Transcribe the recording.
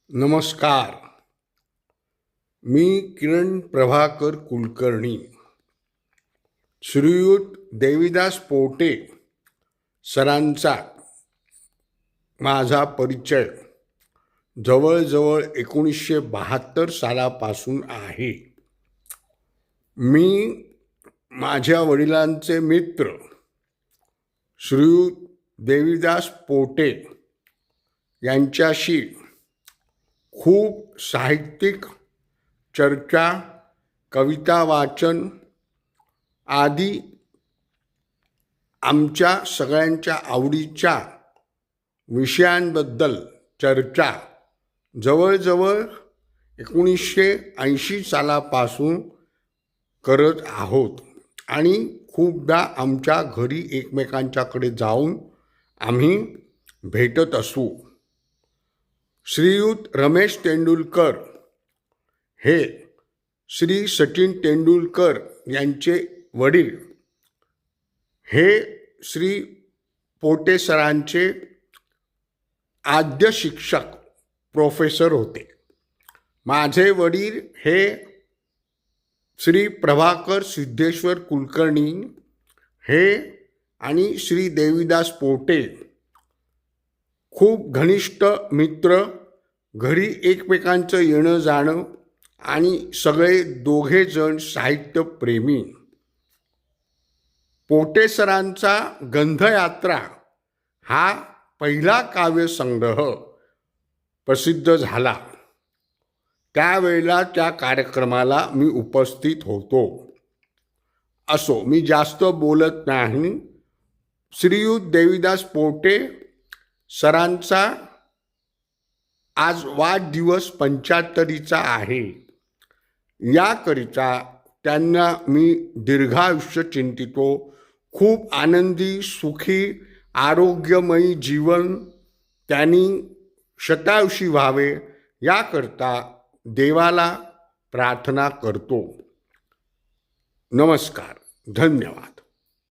नमस्कार. मी किरण प्रभाकर कुलकर्णी. श्रीयुत देवीदास पोटे सरांचा माझा परिचय जवळजवळ 1972 सालापासून आहे. मी माझ्या वडिलांचे मित्र श्रीयुत देवीदास पोटे यांच्याशी खूप साहित्यिक चर्चा, कविता वाचन आदी आमच्या सगळ्यांच्या आवडीच्या विषयांबद्दल चर्चा जवळजवळ 1980 सालापासून करत आहोत आणि खूपदा आमच्या घरी एकमेकांच्याकडे जाऊन आम्ही भेटत असू. श्रीयुत रमेश तेंडुलकर हे श्री सचिन तेंडुलकर यांचे वडील हे श्री पोटे सरांचे आद्य शिक्षक प्रोफेसर होते. माझे वडील हे श्री प्रभाकर सिद्धेश्वर कुलकर्णी हे आणि श्री देवीदास पोटे खूप घनिष्ठ मित्र, घरी एकमेकांचं येणं जाणं आणि सगळे दोघेजण साहित्यप्रेमी. पोटे सरांचा गंधयात्रा हा पहिला काव्यसंग्रह प्रसिद्ध झाला. त्यावेळेला त्या कार्यक्रमाला मी उपस्थित होतो. असो, मी जास्त बोलत नाही. श्रीयुत देवीदास पोटे सरांचा आज वाढदिवस 75चा आहे. याकरिता त्यांना मी दीर्घायुष्य चिंतितो. खूप आनंदी, सुखी, आरोग्यमयी जीवन त्यांनी शतायुषी व्हावे याकरता देवाला प्रार्थना करतो. नमस्कार. धन्यवाद.